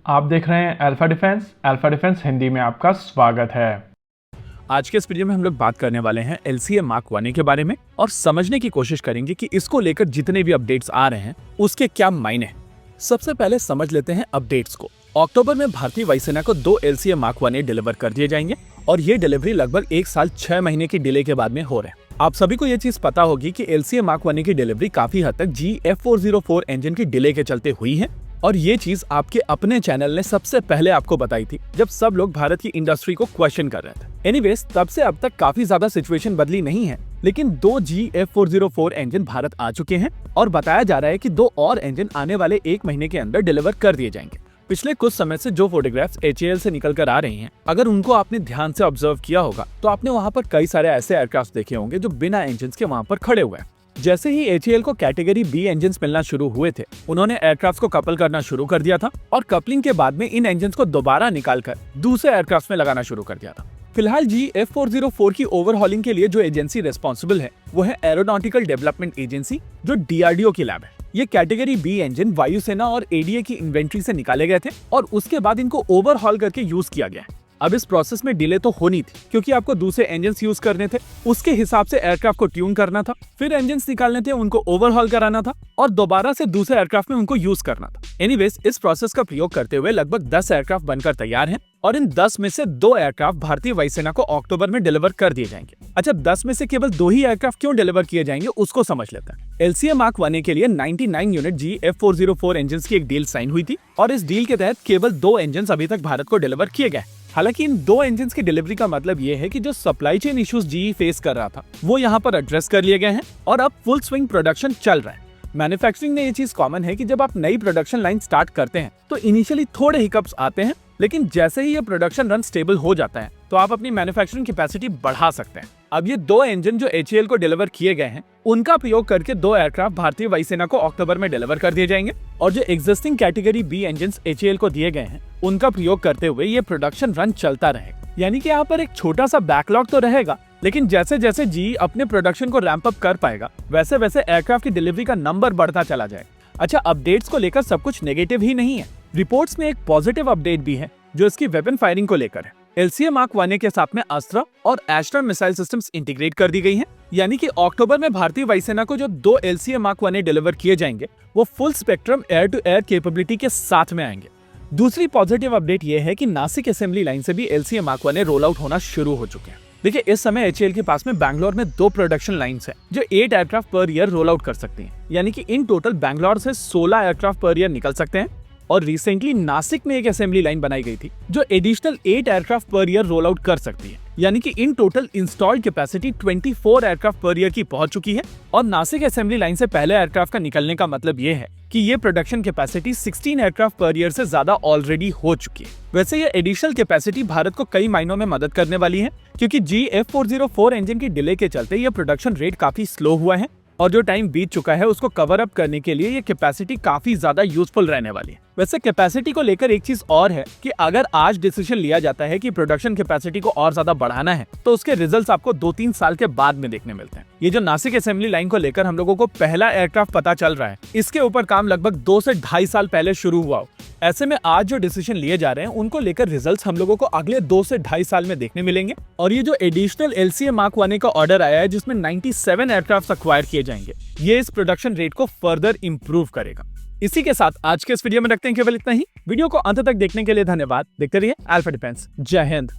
आप देख रहे हैं अल्फा डिफेंस हिंदी में आपका स्वागत है। आज के इस वीडियो में हम लोग बात करने वाले हैं LCA Mark 1A के बारे में और समझने की कोशिश करेंगे कि इसको लेकर जितने भी अपडेट्स आ रहे हैं उसके क्या मायने हैं। सबसे पहले समझ लेते हैं अपडेट्स को। अक्टूबर में भारतीय वायुसेना को 2 LCA Mark 1A डिलीवर कर दिए जाएंगे और ये डिलीवरी लगभग 1 साल 6 महीने की डिले के बाद में हो रहे हैं। आप सभी को ये चीज पता होगी कि LCA Mark 1A की डिलीवरी काफी हद तक GF404 इंजन की डिले के चलते हुई है और ये चीज आपके अपने चैनल ने सबसे पहले आपको बताई थी जब सब लोग भारत की इंडस्ट्री को क्वेश्चन कर रहे थे। एनीवेज, तब से अब तक काफी ज्यादा सिचुएशन बदली नहीं है, लेकिन 2 GF404 इंजन भारत आ चुके हैं और बताया जा रहा है कि 2 और इंजन आने वाले 1 महीने के अंदर डिलीवर कर दिए जाएंगे। पिछले कुछ समय से जो फोटोग्राफ्स HAL से निकल कर आ रही हैं, अगर उनको आपने ध्यान से ऑब्जर्व किया होगा तो आपने वहाँ पर कई सारे ऐसे एयरक्राफ्ट देखे होंगे जो बिना इंजन के वहाँ पर खड़े हुए हैं। जैसे ही HAL को कैटेगरी B इंजन मिलना शुरू हुए थे, उन्होंने एयरक्राफ्ट को कपल करना शुरू कर दिया था और कपलिंग के बाद में इन इंजन को दोबारा निकालकर दूसरे एयरक्राफ्ट में लगाना शुरू कर दिया था। फिलहाल GF404 की ओवरहॉलिंग के लिए जो एजेंसी रिस्पॉन्सिबल है वो है एरोनॉटिकल डेवलपमेंट एजेंसी, जो DRDO की लैब है। ये कैटेगरी B इंजन वायुसेना और ADA की इन्वेंट्री से निकाले गए थे और उसके बाद इनको ओवरहॉल करके यूज किया गया है। अब इस प्रोसेस में डिले तो होनी थी क्योंकि आपको दूसरे इंजन्स यूज करने थे, उसके हिसाब से एयरक्राफ्ट को ट्यून करना था, फिर इंजन्स निकालने थे, उनको ओवरहॉल कराना था और दोबारा से दूसरे एयरक्राफ्ट में उनको यूज करना था। एनीवेज, इस प्रोसेस का प्रयोग करते हुए लगभग 10 एयरक्राफ्ट बनकर तैयार हैं और इन 10 में से 2 एयरक्राफ्ट भारतीय वायुसेना को अक्टूबर में डिलीवर कर दिए जाएंगे। अच्छा, 10 में से केवल 2 ही एयरक्राफ्ट क्यों डिलीवर किए जाएंगे उसको समझ लेते हैं। LCA Mark 1A के लिए 99 यूनिट GF404 इंजन की एक डील साइन हुई थी और इस डील के तहत केवल 2 इंजन अभी तक भारत को डिलीवर किए गए। हालांकि इन 2 इंजन की डिलीवरी का मतलब ये है कि जो supply chain issues GE face कर रहा था वो यहाँ पर एड्रेस कर लिए गए हैं और अब फुल स्विंग प्रोडक्शन चल रहा है। मैन्युफैक्चरिंग में ये चीज कॉमन है कि जब आप नई प्रोडक्शन लाइन स्टार्ट करते हैं तो इनिशियली थोड़े हिकअप्स आते हैं, लेकिन जैसे ही ये प्रोडक्शन रन स्टेबल हो जाता है तो आप अपनी मैन्युफैक्चरिंग कैपेसिटी बढ़ा सकते हैं। अब ये 2 इंजन जो HAL को डिलीवर किए गए हैं उनका प्रयोग करके 2 एयरक्राफ्ट भारतीय वायुसेना को अक्टूबर में डिलीवर कर दिए जाएंगे और जो existing category B engine HAL को दिए गए हैं उनका प्रयोग करते हुए ये प्रोडक्शन रन चलता रहेगा। यानी कि यहाँ पर एक छोटा सा बैकलॉग तो रहेगा, लेकिन जैसे जैसे GE अपने प्रोडक्शन को रैंप अप कर पाएगा वैसे वैसे एयरक्राफ्ट की डिलीवरी का नंबर बढ़ता चला जाएगा। अच्छा, अपडेट्स को लेकर सब कुछ नेगेटिव ही नहीं है, रिपोर्ट्स में एक पॉजिटिव अपडेट भी है जो इसकी वेपन फायरिंग को लेकर है। LCA Mark 1A के साथ में अस्त्र और एस्ट्रा मिसाइल सिस्टम्स इंटीग्रेट कर दी गई हैं, यानी कि अक्टूबर में भारतीय वायुसेना को जो 2 LCA Mark 1A डिलीवर किए जाएंगे वो full spectrum air to air capability के साथ में आएंगे। दूसरी पॉजिटिव अपडेट ये है कि नासिक असेंबली लाइन से भी LCA Mark 1A roll out होना शुरू हो चुके हैं। देखिए, इस समय HAL के पास में बैंगलोर में 2 प्रोडक्शन लाइंस है जो 8 aircraft per year roll out कर सकती हैं, यानी कि इन टोटल बैंगलोर से 16 एयरक्राफ्ट पर ईयर निकल सकते हैं। और रिसेंटली नासिक में एक असेंबली लाइन बनाई गई थी जो additional 8 aircraft per year roll out कर सकती है, यानी कि in total installed capacity 24 aircraft per year की पहुंच चुकी है। और नासिक असेंबली लाइन से पहले एयरक्राफ्ट का निकलने का मतलब ये है कि ये production capacity 16 aircraft per year से ज्यादा ऑलरेडी हो चुकी है। वैसे ये एडिशनल कैपेसिटी भारत को कई मायनों में मदद करने वाली है, क्योंकि GF404 इंजन की डिले के चलते ये प्रोडक्शन रेट काफी स्लो हुआ है और जो टाइम बीत चुका है उसको कवर अप करने के लिए ये कैपेसिटी काफी ज्यादा यूजफुल रहने वाली है। वैसे कैपेसिटी को लेकर एक चीज और है कि अगर आज डिसीजन लिया जाता है कि प्रोडक्शन कैपेसिटी को और ज्यादा बढ़ाना है तो उसके रिजल्ट्स आपको 2-3 साल के बाद में देखने मिलते हैं। ये जो नासिक असेंबली लाइन को लेकर हम लोगों को पहला एयरक्राफ्ट पता चल रहा है, इसके ऊपर काम लगभग 2 से 2.5 साल पहले शुरू हुआ हो। ऐसे में आज जो डिसीजन लिए जा रहे हैं उनको लेकर रिजल्ट्स हम लोगों को अगले 2 से 2.5 साल में देखने मिलेंगे। और ये जो एडिशनल LCA Mark 1A का ऑर्डर आया है जिसमें 97 एयरक्राफ्ट एक्वायर किए जाएंगे, ये इस प्रोडक्शन रेट को फर्दर इंप्रूव करेगा। इसी के साथ आज के इस वीडियो में रखते हैं केवल इतना ही। वीडियो को अंत तक देखने के लिए धन्यवाद। देखते रहिए अल्फा डिफेंस। जय हिंद।